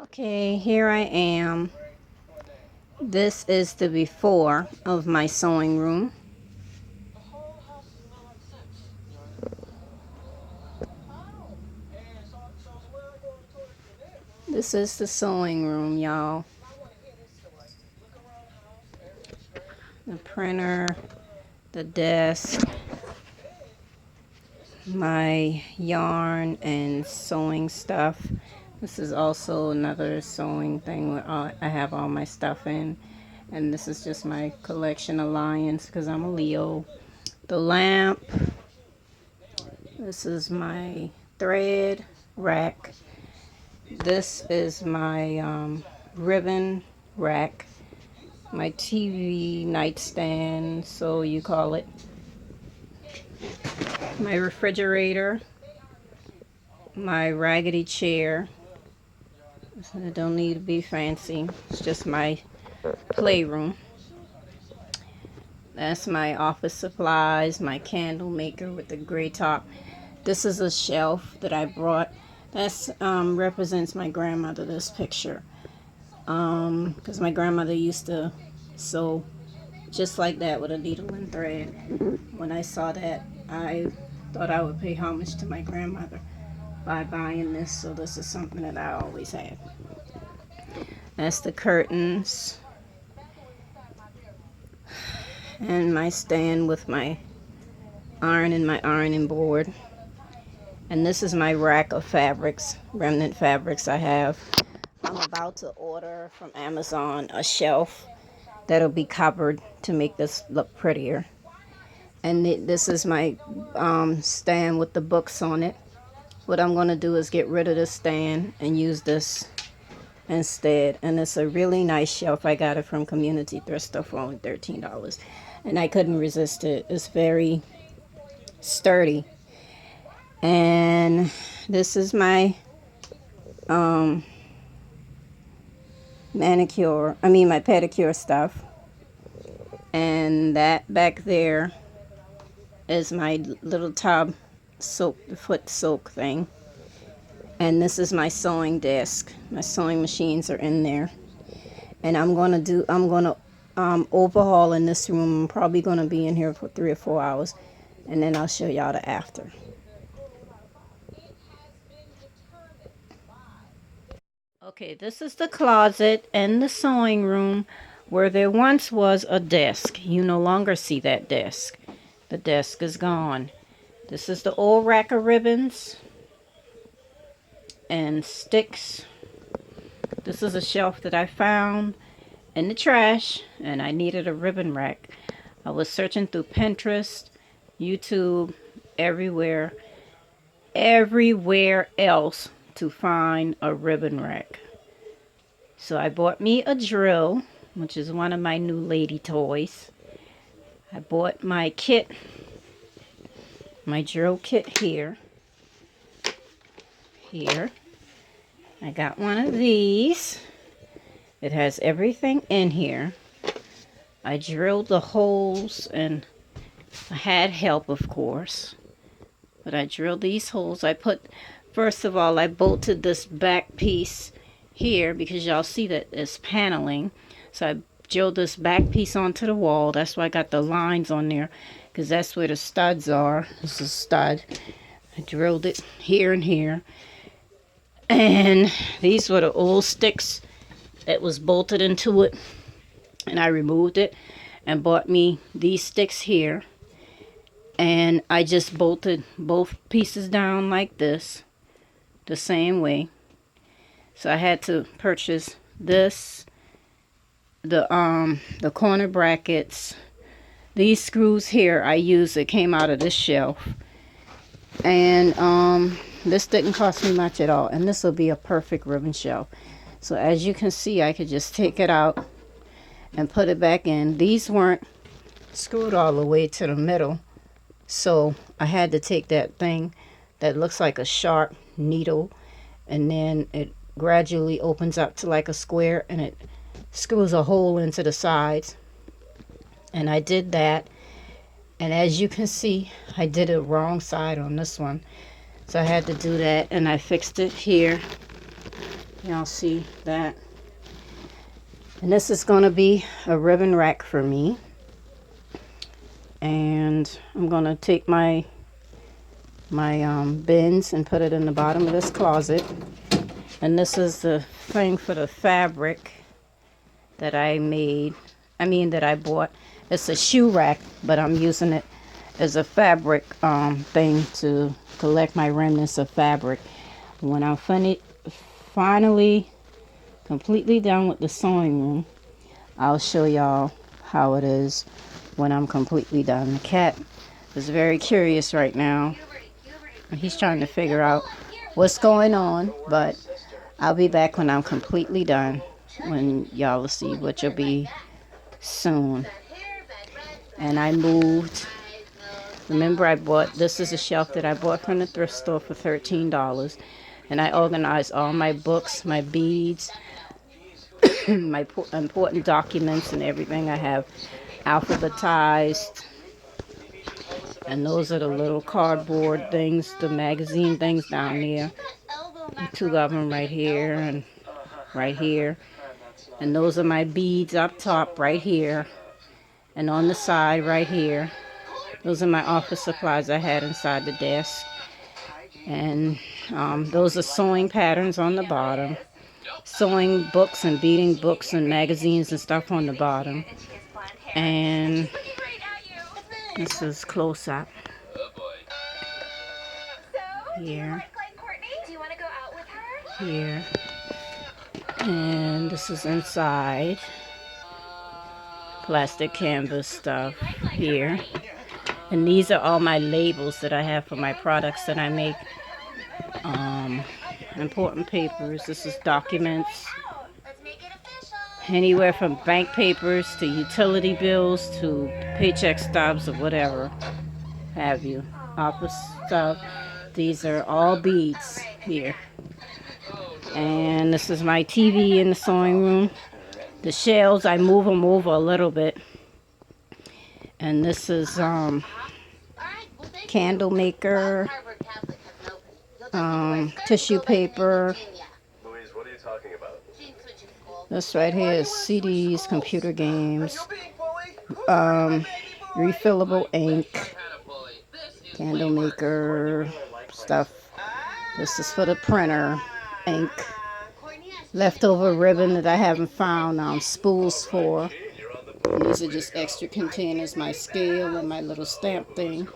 Okay, here I am. This is the before of my sewing room. This is the sewing room, y'all. The printer, the desk, my yarn and sewing stuff. This is also another sewing thing where I have all my stuff in. And this is just my collection of lions because I'm a Leo. The lamp. This is my thread rack. This is my ribbon rack. My TV nightstand, so you call it. My refrigerator. My raggedy chair. It don't need to be fancy. It's just my playroom. That's my office supplies, my candle maker with the gray top. This is a shelf that I brought. That's represents my grandmother, this picture. Because my grandmother used to sew just like that with a needle and thread. When I saw that, I thought I would pay homage to my grandmother by buying this. So this is something that I always have. That's the curtains. And my stand with my iron and my ironing board. And this is my rack of fabrics, remnant fabrics I have. I'm about to order from Amazon a shelf that'll be covered to make this look prettier. And this is my stand with the books on it. What I'm going to do is get rid of this stand and use this instead. And it's a really nice shelf. I got it from Community Thrift Store for only $13. And I couldn't resist it. It's very sturdy. And this is my my pedicure stuff. And that back there is my little tub foot soak thing. And this is my sewing desk. My sewing machines are in there. And I'm gonna overhaul in this room. I'm probably gonna be in here for 3 or 4 hours. And then I'll show y'all the after. Okay, this is the closet and the sewing room where there once was a desk. You no longer see that desk. The desk is gone. This is the old rack of ribbons and sticks. This is a shelf that I found in the trash, and I needed a ribbon rack. I was searching through Pinterest, YouTube, everywhere else to find a ribbon rack. So I bought me a drill, which is one of my new lady toys. I bought my kit, my drill kit here. I got one of these. It has everything in here. I drilled the holes, and I had help, of course. But I drilled these holes. First of all, I bolted this back piece here because y'all see that it's paneling. So I drilled this back piece onto the wall. That's why I got the lines on there, because that's where the studs are. This is a stud. I drilled it here and here. And these were the old sticks that was bolted into it. And I removed it and bought me these sticks here. And I just bolted both pieces down like this, the same way. So I had to purchase this, the corner brackets. These screws here it came out of this shelf. And this didn't cost me much at all. And this will be a perfect ribbon shelf. So as you can see, I could just take it out and put it back in. These weren't screwed all the way to the middle. So I had to take that thing that looks like a sharp needle, and then it gradually opens up to like a square, and it screws a hole into the sides. And I did that. And as you can see, I did it wrong side on this one. So I had to do that, and I fixed it here. Y'all see that? And this is going to be a ribbon rack for me. And I'm going to take my bins and put it in the bottom of this closet. And this is the thing for the fabric that I bought. It's a shoe rack, but I'm using it as a fabric thing to collect my remnants of fabric. When I'm finally completely done with the sewing room, I'll show y'all how it is when I'm completely done. The cat is very curious right now. He's trying to figure out what's going on, but I'll be back when I'm completely done, when y'all will see, which will be soon. And I moved. Remember, this is a shelf that I bought from the thrift store for $13. And I organized all my books, my beads, my important documents and everything I have alphabetized. And those are the little cardboard things, the magazine things down there. Two of them right here and right here. And those are my beads up top right here. And on the side right here. Those are my office supplies I had inside the desk. And those are sewing patterns on the bottom. Sewing books and beading books and magazines and stuff on the bottom. And this is close up. Here. Here. And this is inside. Plastic canvas stuff here. And these are all my labels that I have for my products that I make. Important papers. This is documents. Anywhere from bank papers to utility bills to paycheck stubs or whatever have you. Office stuff. These are all beads here. And this is my TV in the sewing room. The shelves, I move them over a little bit. And this is candle maker, tissue paper. This right here is CDs, computer games, refillable ink, candle maker stuff. This is for the printer, ink, leftover ribbon that I haven't found spools for. And these are just extra containers, my scale and my little stamp thing.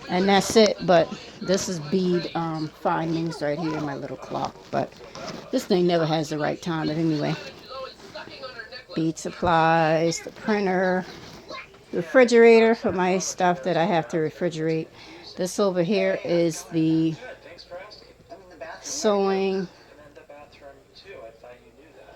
And that's it, but this is bead findings right here in my little clock. But this thing never has the right time, but anyway. Bead supplies, the printer, refrigerator for my stuff that I have to refrigerate. This over here is the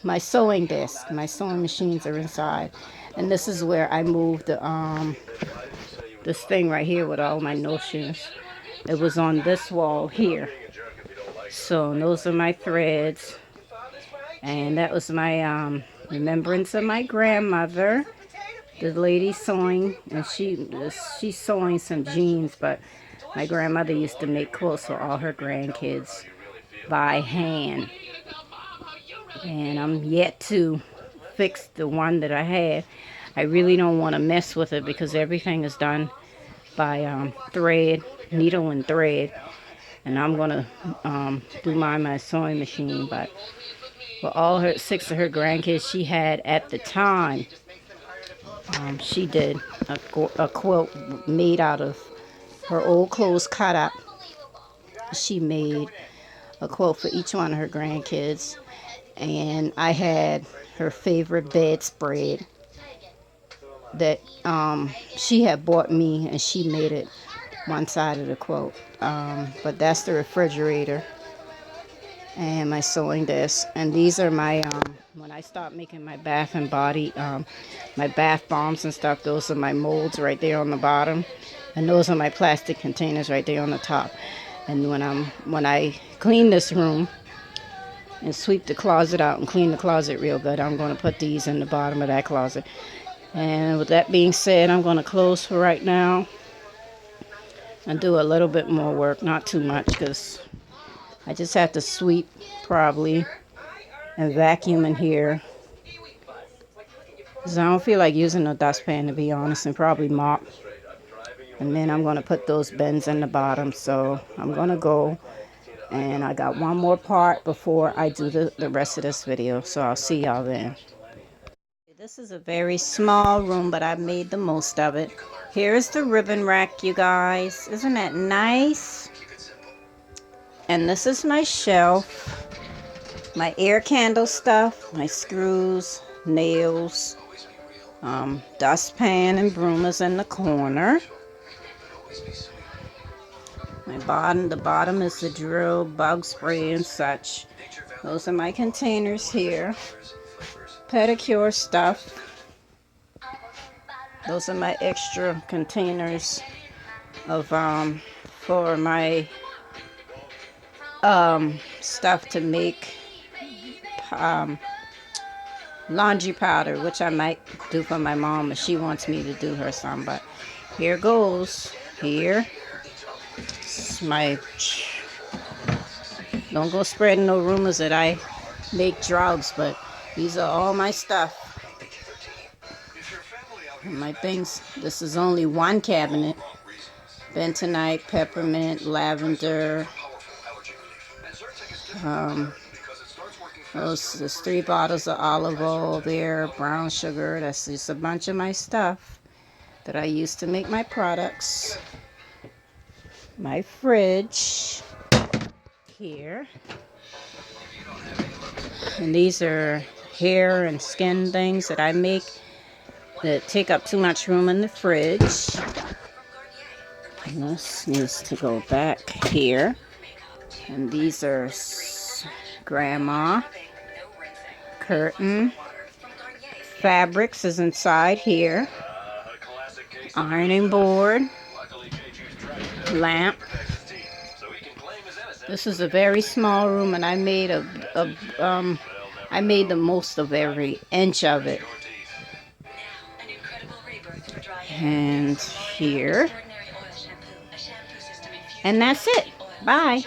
my sewing desk. My sewing machines are inside. And this is where I moved the this thing right here with all my notions. It was on this wall here. So those are my threads. And that was my remembrance of my grandmother. The lady sewing, and she's sewing some jeans, but my grandmother used to make clothes for all her grandkids by hand. And I'm yet to fix the one that I had. I really don't want to mess with it because everything is done by thread, needle and thread. And I'm going to do my sewing machine. But for all her 6 of her grandkids she had at the time, she did a quilt made out of her old clothes cut up. She made a quilt for each one of her grandkids. And I had her favorite bedspread that she had bought me, and she made it one side of the quilt. But that's the refrigerator and my sewing desk. And these are my, when I start making my bath and body, my bath bombs and stuff, those are my molds right there on the bottom. And those are my plastic containers right there on the top. And when I clean this room and sweep the closet out and clean the closet real good, I'm going to put these in the bottom of that closet. And with that being said, I'm going to close for right now and do a little bit more work, not too much, because I just have to sweep probably and vacuum in here. Because I don't feel like using a dustpan, to be honest, and probably mop. And then I'm going to put those bins in the bottom. So I'm going to go. And I got one more part before I do the rest of this video. So I'll see y'all then. This is a very small room, but I made the most of it. Here's the ribbon rack, you guys. Isn't that nice? And this is my shelf. My air candle stuff, my screws, nails, dustpan and broom is in the corner. The bottom is the drill, bug spray and such. Those are my containers here. Pedicure stuff. Those are my extra containers of for my stuff to make laundry powder, which I might do for my mom if she wants me to do her some. But here goes. Here. This is my. Don't go spreading no rumors that I make drugs, but these are all my stuff. And my things. This is only one cabinet. Bentonite, peppermint, lavender. There's 3 bottles of olive oil there, brown sugar. That's just a bunch of my stuff that I use to make my products. My fridge here. And these are hair and skin things that I make that take up too much room in the fridge. And this needs to go back here. And these are grandma. Curtain. Fabrics is inside here. Ironing board. Lamp. This is a very small room, and I made I made the most of every inch of it. And here. And that's it. Bye.